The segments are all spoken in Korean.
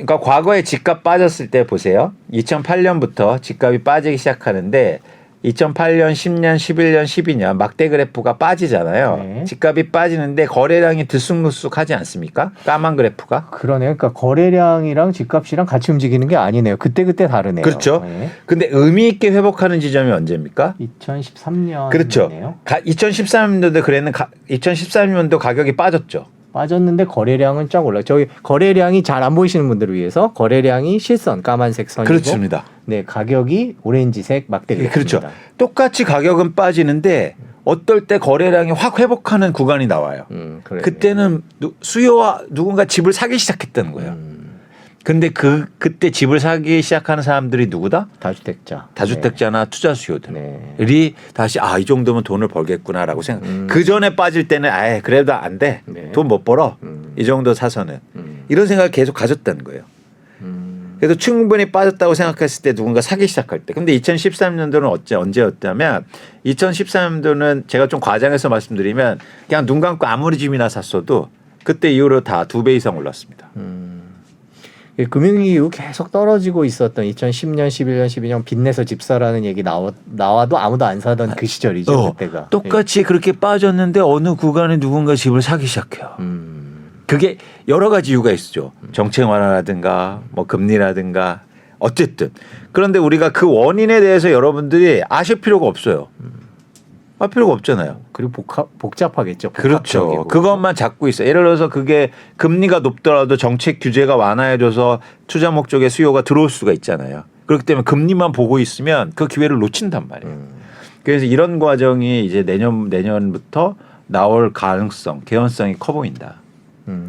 그러니까 과거에 집값 빠졌을 때 보세요. 2008년부터 집값이 빠지기 시작하는데 2008년, 10년, 11년, 12년 막대 그래프가 빠지잖아요. 네. 집값이 빠지는데 거래량이 들쑥날쑥하지 않습니까? 까만 그래프가. 그러네요. 그러니까 거래량이랑 집값이랑 같이 움직이는 게 아니네요. 그때 다르네요. 그렇죠. 네. 근데 의미 있게 회복하는 지점이 언제입니까? 2013년. 그렇죠. 2013년도도 그랬는 2013년도 가격이 빠졌죠. 빠졌는데 거래량은 쫙 올라. 저희 거래량이 잘 안 보이시는 분들을 위해서 거래량이 실선 까만색 선이고, 그렇습니다. 네 가격이 오렌지색 막대 그래프입니다. 그렇죠. 똑같이 가격은 빠지는데 어떨 때 거래량이 확 회복하는 구간이 나와요. 그러네요. 그때는 수요와 누군가 집을 사기 시작했다는 거예요. 근데 그때 집을 사기 시작하는 사람들이 누구다? 다주택자. 다주택자나 투자 수요들이 네. 다시 이 정도면 돈을 벌겠구나라고 생각. 그 전에 빠질 때는 그래도 안 돼. 네. 돈 못 벌어. 이 정도 사서는 이런 생각을 계속 가졌다는 거예요. 그래서 충분히 빠졌다고 생각했을 때 누군가 사기 시작할 때. 근데 2013년도는 언제였다면 2013년도는 제가 좀 과장해서 말씀드리면 그냥 눈 감고 아무리 집이나 샀어도 그때 이후로 다 2배 이상 올랐습니다. 금융위기 이후 계속 떨어지고 있었던 2010년, 11년, 12년 빚내서 집 사라는 얘기 나와도 아무도 안 사던 그 시절이죠. 그때가. 똑같이 그렇게 빠졌는데 어느 구간에 누군가 집을 사기 시작해요. 그게 여러 가지 이유가 있죠. 정책 완화라든가 뭐 금리라든가 어쨌든. 그런데 우리가 그 원인에 대해서 여러분들이 아실 필요가 없어요. 할 필요가 없잖아요. 그리고 복잡하겠죠. 그렇죠. 복합적이고. 그것만 잡고 있어요. 예를 들어서 그게 금리가 높더라도 정책 규제가 완화해줘서 투자 목적의 수요가 들어올 수가 있잖아요. 그렇기 때문에 금리만 보고 있으면 그 기회를 놓친단 말이에요. 그래서 이런 과정이 이제 내년부터 나올 가능성, 개연성이 커 보인다.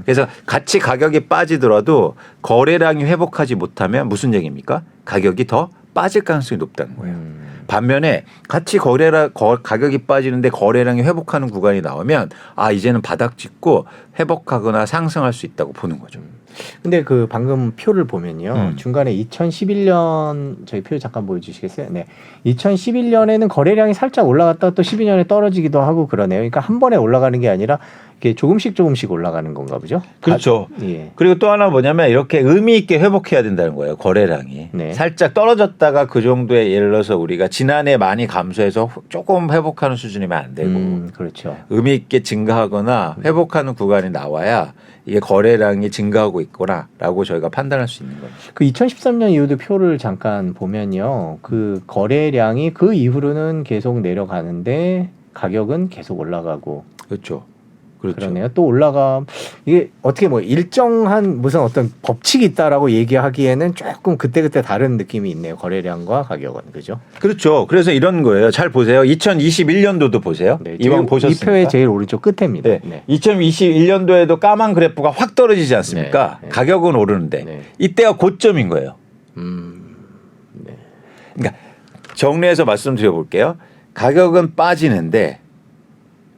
그래서 같이 가격이 빠지더라도 거래량이 회복하지 못하면 무슨 얘기입니까? 가격이 더 빠질 가능성이 높다는 거예요. 반면에 같이 가격이 빠지는데 거래량이 회복하는 구간이 나오면 이제는 바닥 짚고 회복하거나 상승할 수 있다고 보는 거죠. 근데 그 방금 표를 보면요. 중간에 2011년 저희 표 잠깐 보여주시겠어요? 네. 2011년에는 거래량이 살짝 올라갔다 또 12년에 떨어지기도 하고 그러네요. 그러니까 한 번에 올라가는 게 아니라 이게 조금씩 올라가는 건가 보죠? 그렇죠. 예. 그리고 또 하나 뭐냐면 이렇게 의미 있게 회복해야 된다는 거예요. 거래량이. 네. 살짝 떨어졌다가 그 정도의 예를 들어서 우리가 지난해 많이 감소해서 조금 회복하는 수준이면 안 되고 그렇죠. 의미 있게 증가하거나 회복하는 구간이 나와야 이게 거래량이 증가하고 있구나라고 저희가 판단할 수 있는 거죠. 그 2013년 이후도 표를 잠깐 보면요. 그 거래량이 그 이후로는 계속 내려가는데 가격은 계속 올라가고. 그렇죠. 그러네요. 또 올라가 이게 어떻게 뭐 일정한 무슨 어떤 법칙이 있다라고 얘기하기에는 조금 그때 다른 느낌이 있네요. 거래량과 가격은 그죠? 그렇죠. 그래서 이런 거예요. 잘 보세요. 2021년도도 보세요. 네, 이왕 보셨습니까? 이 표의 제일 오른쪽 끝에입니다. 네. 네. 2021년도에도 까만 그래프가 확 떨어지지 않습니까? 네. 네. 가격은 오르는데 네. 이때가 고점인 거예요. 네. 그러니까 정리해서 말씀드려 볼게요. 가격은 빠지는데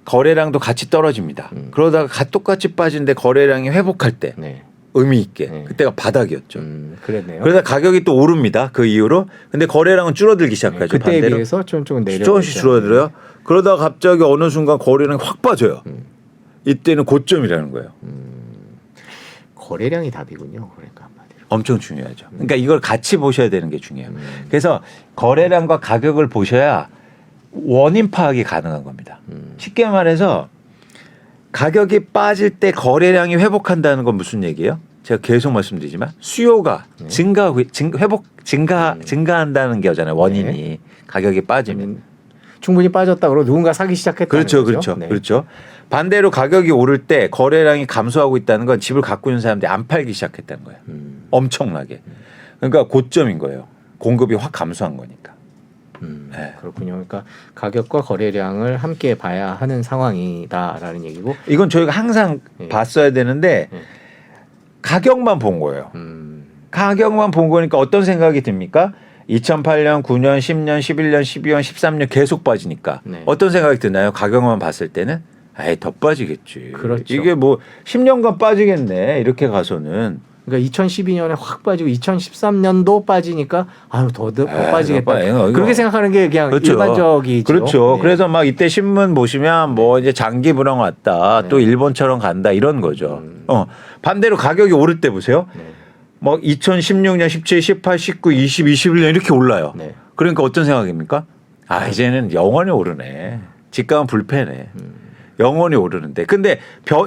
거래량도 같이 떨어집니다. 그러다가 똑같이 빠지는데 거래량이 회복할 때 네. 의미 있게 그때가 바닥이었죠. 그랬네요. 그러다 가격이 또 오릅니다. 그 이후로. 근데 거래량은 줄어들기 시작하죠. 그때에 반대로. 비해서 조금 내려. 조금씩 줄어들어요. 그러다가 갑자기 어느 순간 거래량이 확 빠져요. 이때는 고점이라는 거예요. 거래량이 답이군요. 그러니까 한마디로. 엄청 중요하죠. 그러니까 이걸 같이 보셔야 되는 게 중요해요. 그래서 거래량과 가격을 보셔야 원인 파악이 가능한 겁니다. 쉽게 말해서 가격이 빠질 때 거래량이 회복한다는 건 무슨 얘기예요? 제가 계속 말씀드리지만 수요가 증가하고 증가한다는 게잖아요. 원인이 네. 가격이 빠지면 충분히 빠졌다 그러고 누군가 사기 시작했다는 그렇죠, 거죠. 그렇죠, 네. 그렇죠. 반대로 가격이 오를 때 거래량이 감소하고 있다는 건 집을 갖고 있는 사람들이 안 팔기 시작했다는 거예요. 엄청나게. 그러니까 고점인 거예요. 공급이 확 감소한 거니까. 네. 그렇군요. 그러니까 가격과 거래량을 함께 봐야 하는 상황이다라는 얘기고. 이건 저희가 항상 봤어야 되는데 가격만 본 거예요. 가격만 본 거니까 어떤 생각이 듭니까? 2008년, 9년, 10년, 11년, 12년, 13년 계속 빠지니까 네. 어떤 생각이 드나요? 가격만 봤을 때는 더 빠지겠지. 그렇죠. 이게 뭐 10년간 빠지겠네. 이렇게 가서는. 그러니까 2012년에 확 빠지고 2013년도 빠지니까 더 빠지겠다. 그렇게 생각하는 게 그냥 그렇죠. 일반적이죠. 그렇죠. 네. 그래서 막 이때 신문 보시면 뭐 이제 장기 불황 왔다. 네. 또 일본처럼 간다 이런 거죠. 반대로 가격이 오를 때 보세요. 네. 뭐 2016년, 17, 18, 19, 20, 21년 이렇게 올라요. 네. 그러니까 어떤 생각입니까? 아 이제는 영원히 오르네. 집값은 불패네. 영원히 오르는데. 근데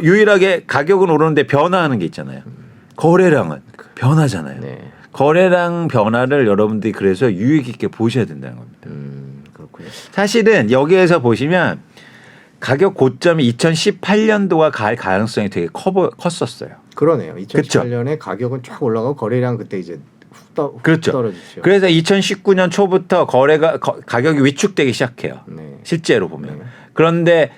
유일하게 가격은 오르는데 변화하는 게 있잖아요. 거래량은 변하잖아요. 네. 거래량 변화를 여러분들이 그래서 유익 있게 보셔야 된다는 겁니다. 그렇군요. 사실은 여기에서 보시면 가격 고점이 2018년도가 갈 가능성이 되게 컸었어요. 그러네요. 2018년에 가격은 쫙 올라가고 거래량 그때 이제 그렇죠. 떨어지죠. 그래서 2019년 초부터 가격이 위축되기 시작해요. 네. 실제로 보면. 네. 그런데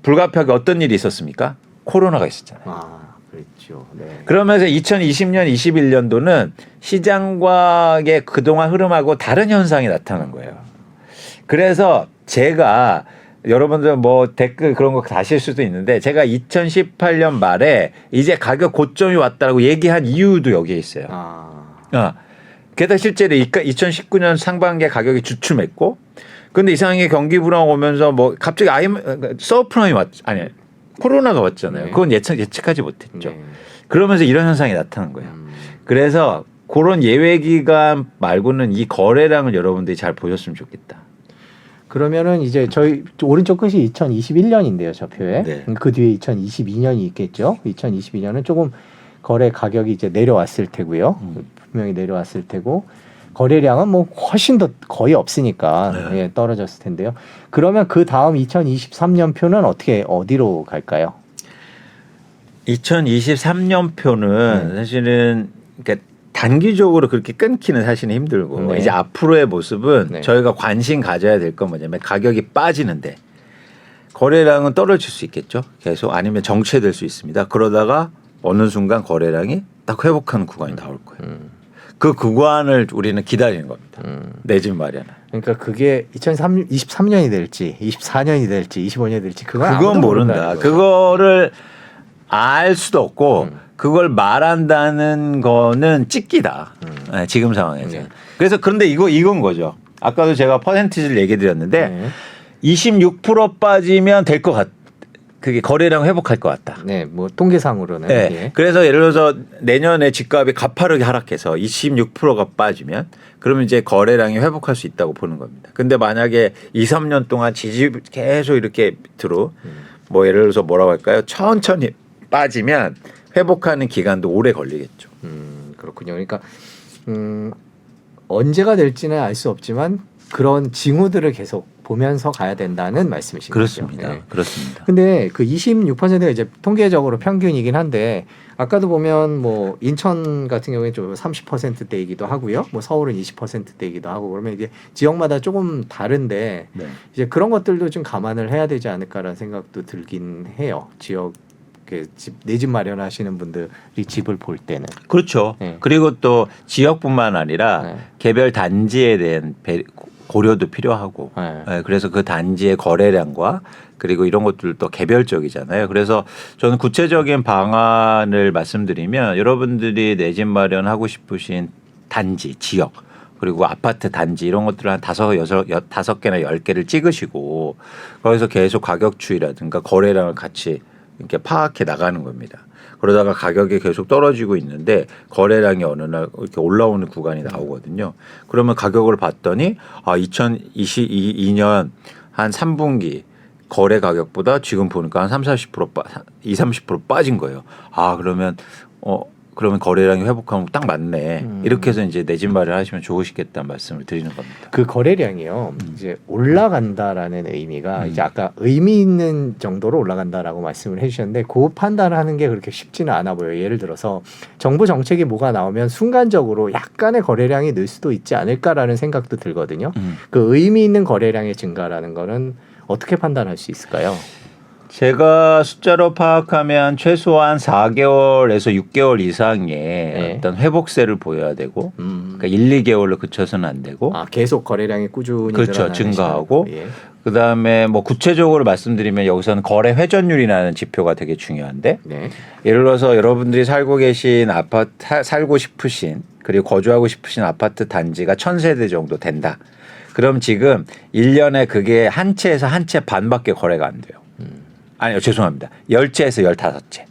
불가피하게 어떤 일이 있었습니까? 코로나가 있었잖아요. 아, 그렇죠. 네. 그러면서 2020년, 21년도는 시장과의 그동안 흐름하고 다른 현상이 나타난 거예요. 그래서 제가 여러분들 뭐 댓글 그런 거 다실 수도 있는데 제가 2018년 말에 이제 가격 고점이 왔다고 얘기한 이유도 여기에 있어요. 게다가 실제로 2019년 상반기에 가격이 주춤했고 근데 이상하게 경기 불황 오면서 뭐 갑자기 서프라임이 코로나가 왔잖아요. 네. 그건 예측하지 못했죠. 네. 그러면서 이런 현상이 나타난 거예요. 그래서 그런 예외 기간 말고는 이 거래량을 여러분들이 잘 보셨으면 좋겠다. 그러면은 이제 저희 오른쪽 끝이 2021년인데요, 저 표에. 네. 그 뒤에 2022년이 있겠죠. 2022년은 조금 거래 가격이 이제 내려왔을 테고요. 분명히 내려왔을 테고 거래량은 뭐 훨씬 더 거의 없으니까 네. 예, 떨어졌을 텐데요. 그러면 그 다음 2023년 표는 어디로 갈까요? 2023년 표는 사실은 그러니까 단기적으로 그렇게 끊기는 사실은 힘들고 네. 이제 앞으로의 모습은 네. 저희가 관심 가져야 될 건 뭐냐면 가격이 빠지는데 거래량은 떨어질 수 있겠죠. 계속 아니면 정체될 수 있습니다. 그러다가 어느 순간 거래량이 딱 회복하는 구간이 나올 거예요. 그 구간을 우리는 기다리는 겁니다. 내 집 마련을. 그러니까 그게 2023년이 될지 24년이 될지 25년이 될지 그건 모른다. 그거를 알 수도 없고 그걸 말한다는 거는 찍기다. 네, 지금 상황에서. 네. 그래서 그런데 이건 거죠. 아까도 제가 퍼센티지를 얘기 드렸는데 네. 26% 빠지면 될 것 같. 그게 거래량 회복할 것 같다. 네, 뭐 통계상으로는. 네. 예. 그래서 예를 들어서 내년에 집값이 가파르게 하락해서 26%가 빠지면 그러면 이제 거래량이 회복할 수 있다고 보는 겁니다. 근데 만약에 2, 3년 동안 계속 이렇게 밑으로 뭐 예를 들어서 뭐라고 할까요? 천천히 빠지면 회복하는 기간도 오래 걸리겠죠. 그렇군요. 그러니까 언제가 될지는 알 수 없지만 그런 징후들을 계속 보면서 가야 된다는 말씀이신 그렇습니다. 거죠. 네. 그렇습니다. 근데 그 26%가 이제 통계적으로 평균이긴 한데 아까도 보면 뭐 인천 같은 경우에 좀 30%대이기도 하고요. 뭐 서울은 20%대이기도 하고 그러면 이제 지역마다 조금 다른데 네. 이제 그런 것들도 좀 감안을 해야 되지 않을까라는 생각도 들긴 해요. 내 집 마련하시는 분들이 집을 볼 때는. 그렇죠. 네. 그리고 또 지역뿐만 아니라 네. 개별 단지에 대한 고려도 필요하고 네. 네, 그래서 그 단지의 거래량과 그리고 이런 것들도 개별적이잖아요. 그래서 저는 구체적인 방안을 말씀드리면 여러분들이 내 집 마련하고 싶으신 단지, 지역 그리고 아파트 단지 이런 것들을 한 5, 5개나 10개를 찍으시고 거기서 계속 가격 추이라든가 거래량을 같이 이렇게 파악해 나가는 겁니다. 그러다가 가격이 계속 떨어지고 있는데 거래량이 어느 날 이렇게 올라오는 구간이 나오거든요. 그러면 가격을 봤더니 2022년 한 3분기 거래 가격보다 지금 보니까 한 30% 빠진 거예요. 그러면 거래량이 회복하면 딱 맞네. 이렇게 해서 이제 내 집 마련하시면 좋으시겠다는 말씀을 드리는 겁니다. 그 거래량이요. 이제 올라간다라는 의미가 이제 아까 의미 있는 정도로 올라간다라고 말씀을 해주셨는데 그 판단하는 게 그렇게 쉽지는 않아 보여요. 예를 들어서 정부 정책이 뭐가 나오면 순간적으로 약간의 거래량이 늘 수도 있지 않을까라는 생각도 들거든요. 그 의미 있는 거래량의 증가라는 거는 어떻게 판단할 수 있을까요? 제가 숫자로 파악하면 최소한 4개월에서 6개월 이상의 어떤 회복세를 보여야 되고 그러니까 1, 2개월로 그쳐서는 안 되고 계속 거래량이 꾸준히 그렇죠. 증가하고 예. 그다음에 뭐 구체적으로 말씀드리면 여기서는 거래 회전율이라는 지표가 되게 중요한데 네. 예를 들어서 여러분들이 살고 계신 아파트 살고 싶으신 그리고 거주하고 싶으신 아파트 단지가 1000세대 정도 된다. 그럼 지금 1년에 그게 한 채에서 한 채 반밖에 거래가 안 돼요. 아니요, 죄송합니다. 10채에서 15채.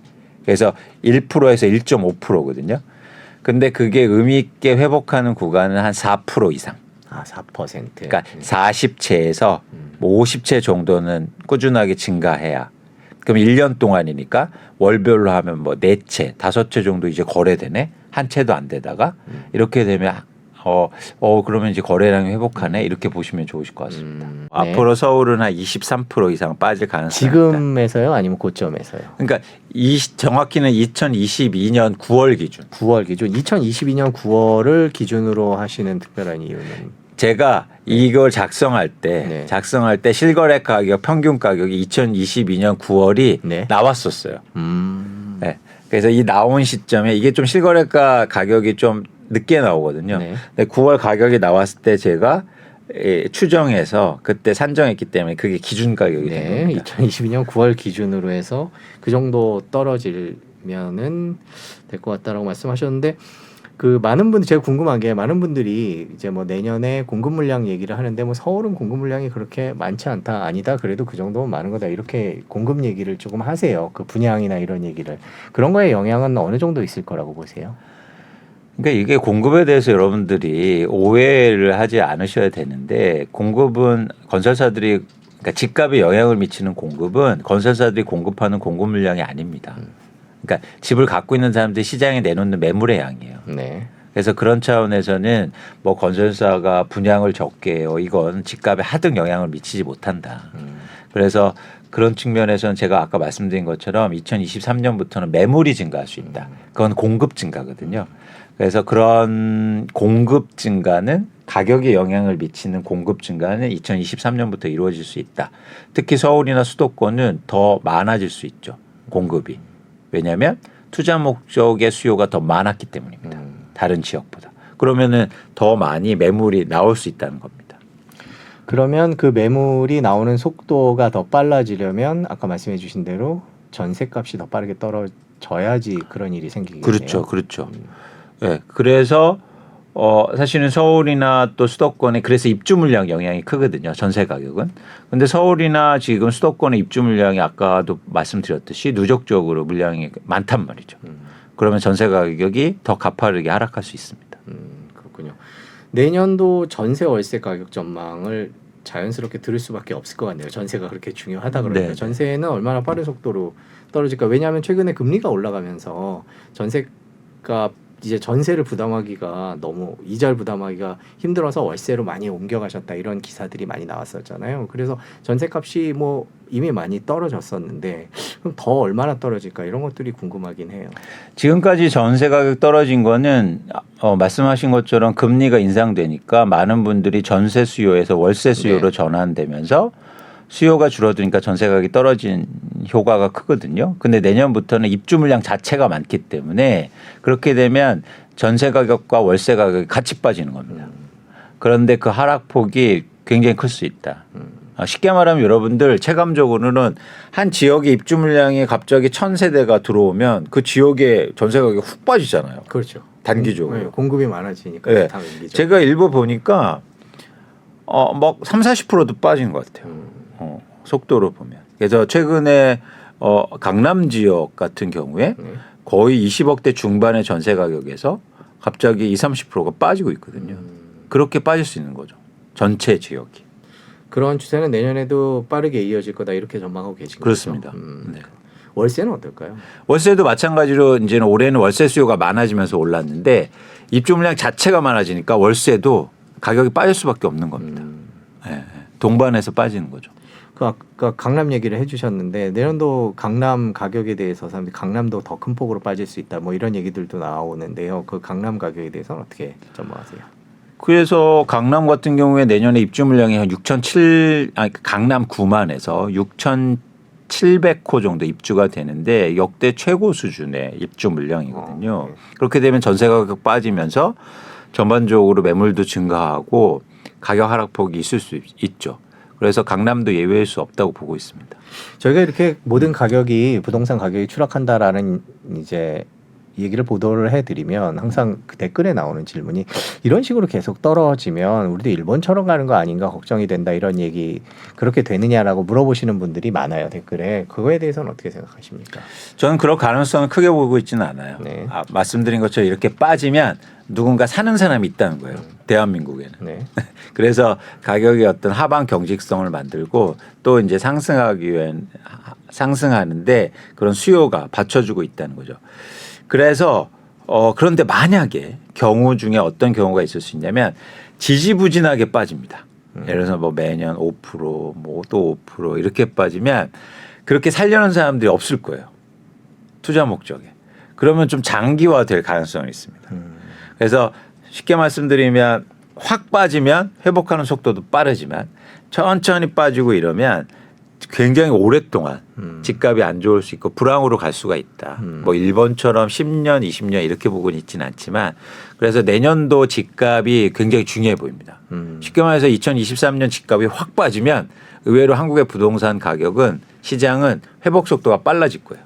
그래서 1%에서 1.5%거든요. 근데 그게 의미 있게 회복하는 구간은 한 4% 이상. 아, 4%. 그러니까 40채에서 뭐 50채 정도는 꾸준하게 증가해야. 그럼 1년 동안이니까 월별로 하면 뭐 4채, 5채 정도 이제 거래되네. 한 채도 안 되다가 이렇게 되면 그러면 이제 거래량이 회복하네. 이렇게 보시면 좋으실 것 같습니다. 네. 앞으로 서울은 한 23% 이상 빠질 가능성이 있다. 지금에서요, 아니면 고점에서요? 그러니까 정확히는 2022년 9월 기준. 9월 기준, 2022년 9월을 기준으로 하시는 특별한 이유는? 제가 이걸 작성할 때 네. 실거래 가격 평균 가격이 2022년 9월이 네. 나왔었어요. 네. 그래서 이 나온 시점에 이게 좀 실거래가 가격이 좀 늦게 나오거든요. 네. 근데 9월 가격이 나왔을 때 제가 추정해서 그때 산정했기 때문에 그게 기준 가격이 된 네, 겁니다. 2022년 9월 기준으로 해서 그 정도 떨어지면은 될 것 같다라고 말씀하셨는데, 그 많은 분들, 제가 궁금한 게 많은 분들이 이제 뭐 내년에 공급 물량 얘기를 하는데 뭐 서울은 공급 물량이 그렇게 많지 않다, 아니다, 그래도 그 정도면 많은 거다, 이렇게 공급 얘기를 조금 하세요. 그 분양이나 이런 얘기를. 그런 거에 영향은 어느 정도 있을 거라고 보세요? 그러니까 이게 공급에 대해서 여러분들이 오해를 하지 않으셔야 되는데, 공급은 건설사들이, 그러니까 집값에 영향을 미치는 공급은 건설사들이 공급하는 공급 물량이 아닙니다. 그러니까 집을 갖고 있는 사람들이 시장에 내놓는 매물의 양이에요. 네. 그래서 그런 차원에서는 뭐 건설사가 분양을 적게 해요, 이건 집값에 하등 영향을 미치지 못한다. 그래서 그런 측면에서는 제가 아까 말씀드린 것처럼 2023년부터는 매물이 증가할 수 있다. 그건 공급 증가거든요. 그래서 그런 공급 증가는, 가격에 영향을 미치는 공급 증가는 2023년부터 이루어질 수 있다. 특히 서울이나 수도권은 더 많아질 수 있죠, 공급이. 왜냐하면 투자 목적의 수요가 더 많았기 때문입니다. 다른 지역보다. 그러면은 더 많이 매물이 나올 수 있다는 겁니다. 그러면 그 매물이 나오는 속도가 더 빨라지려면 아까 말씀해 주신 대로 전셋값이 더 빠르게 떨어져야지 그런 일이 생기겠네요. 그렇죠. 그렇죠. 네, 그래서 사실은 서울이나 또 수도권에 그래서 입주 물량 영향이 크거든요, 전세 가격은. 근데 서울이나 지금 수도권의 입주 물량이 아까도 말씀드렸듯이 누적적으로 물량이 많단 말이죠. 그러면 전세 가격이 더 가파르게 하락할 수 있습니다. 그렇군요. 내년도 전세 월세 가격 전망을 자연스럽게 들을 수밖에 없을 것 같네요. 전세가 그렇게 중요하다 그러니까. 네. 전세는 얼마나 빠른 속도로 떨어질까? 왜냐하면 최근에 금리가 올라가면서 전세가 이제 전세를 부담하기가, 너무 이자를 부담하기가 힘들어서 월세로 많이 옮겨가셨다, 이런 기사들이 많이 나왔었잖아요. 그래서 전세값이 뭐 이미 많이 떨어졌었는데 그럼 더 얼마나 떨어질까, 이런 것들이 궁금하긴 해요. 지금까지 전세 가격 떨어진 거는 말씀하신 것처럼 금리가 인상되니까 많은 분들이 전세 수요에서 월세 수요로 전환되면서 수요가 줄어드니까 전세 가격이 떨어진 효과가 크거든요. 근데 내년부터는 입주 물량 자체가 많기 때문에 그렇게 되면 전세 가격과 월세 가격이 같이 빠지는 겁니다. 그런데 그 하락폭이 굉장히 클 수 있다. 쉽게 말하면 여러분들 체감적으로는 한 지역의 입주 물량이 갑자기 1000세대가 들어오면 그 지역의 전세 가격이 훅 빠지잖아요. 그렇죠. 단기적으로. 공급이 많아지니까. 네. 단기적으로. 제가 일부 보니까 막 30-40%도 빠진 것 같아요. 속도로 보면. 그래서 최근에 강남 지역 같은 경우에 거의 20억대 중반의 전세 가격에서 갑자기 20-30%가 빠지고 있거든요. 그렇게 빠질 수 있는 거죠, 전체 지역이. 그런 추세는 내년에도 빠르게 이어질 거다, 이렇게 전망하고 계신 그렇습니다. 거죠? 네. 월세는 어떨까요? 월세도 마찬가지로 이제는 올해는 월세 수요가 많아지면서 올랐는데 입주 물량 자체가 많아지니까 월세도 가격이 빠질 수밖에 없는 겁니다. 네. 동반해서 빠지는 거죠. 그 아까 강남 얘기를 해주셨는데 내년도 강남 가격에 대해서 사람들이 강남도 더 큰 폭으로 빠질 수 있다, 뭐 이런 얘기들도 나오는데요. 그 강남 가격에 대해서는 어떻게 전망하세요? 그래서 강남 같은 경우에 내년에 입주 물량이 한 강남 9만에서 6,700호 정도 입주가 되는데 역대 최고 수준의 입주 물량이거든요. 그렇게 되면 전세 가격 빠지면서 전반적으로 매물도 증가하고 가격 하락폭이 있을 수 있죠. 그래서 강남도 예외일 수 없다고 보고 있습니다. 저희가 이렇게 모든 가격이, 부동산 가격이 추락한다라는 이제 얘기를 보도를 해드리면 항상 그 댓글에 나오는 질문이 이런 식으로 계속 떨어지면 우리도 일본처럼 가는 거 아닌가 걱정이 된다 이런 얘기 그렇게 되느냐라고 물어보시는 분들이 많아요 댓글에. 그거에 대해서는 어떻게 생각하십니까? 저는 그럴 가능성을 크게 보고 있지는 않아요. 네. 말씀드린 것처럼 이렇게 빠지면 누군가 사는 사람이 있다는 거예요. 대한민국에는. 네. 그래서 가격이 어떤 하방 경직성을 만들고 또 이제 상승하는데 그런 수요가 받쳐주고 있다는 거죠. 그래서 그런데 만약에 경우 중에 어떤 경우가 있을 수 있냐면 지지부진하게 빠집니다. 예를 들어서 뭐 매년 5% 뭐 또 5% 이렇게 빠지면 그렇게 살려는 사람들이 없을 거예요. 투자 목적에. 그러면 좀 장기화될 가능성이 있습니다. 그래서 쉽게 말씀드리면 확 빠지면 회복하는 속도도 빠르지만 천천히 빠지고 이러면 굉장히 오랫동안 집값이 안 좋을 수 있고 불황으로 갈 수가 있다. 뭐 일본처럼 10년, 20년 이렇게 보고는 있지는 않지만 그래서 내년도 집값이 굉장히 중요해 보입니다. 쉽게 말해서 2023년 집값이 확 빠지면 의외로 한국의 부동산 가격은 시장은 회복 속도가 빨라질 거예요.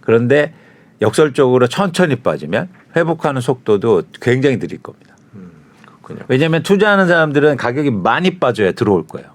그런데 역설적으로 천천히 빠지면 회복하는 속도도 굉장히 느릴 겁니다. 그렇군요. 왜냐하면 투자하는 사람들은 가격이 많이 빠져야 들어올 거예요.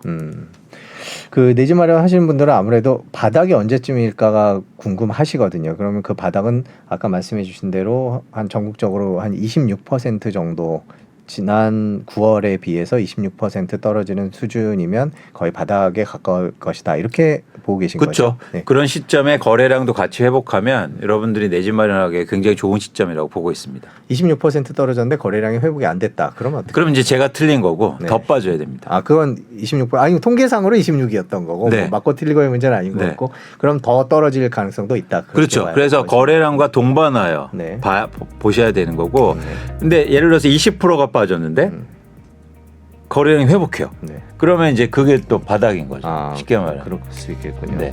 그 내집 마련 하시는 분들은 아무래도 바닥이 언제쯤일까가 궁금하시거든요. 그러면 그 바닥은 아까 말씀해 주신 대로 한 전국적으로 한 26% 정도 지난 9월에 비해서 26% 떨어지는 수준이면 거의 바닥에 가까울 것이다. 이렇게 보고 계신 그렇죠. 거죠. 네. 그런 시점에 거래량도 같이 회복하면 여러분들이 내 집 마련하기에 굉장히 좋은 시점이라고 보고 있습니다. 26% 떨어졌는데 거래량이 회복이 안 됐다. 그러면 어떻게? 그럼 이제 제가 틀린 거고 네. 더 빠져야 됩니다. 아, 그건 26%. 아니, 통계상으로 26이었던 거고. 네. 뭐 맞고 틀리고의 문제는 아닌 네. 거고. 그럼 더 떨어질 가능성도 있다. 그렇게 그렇죠. 봐야 그래서 되는 거죠. 거래량과 동반하여 네. 보셔야 되는 거고. 네. 근데 예를 들어서 20%가 빠졌는데 거래량이 회복해요. 네. 그러면 이제 그게 또 바닥인 거죠. 쉽게 말하면. 그럴 수 있겠군요. 네.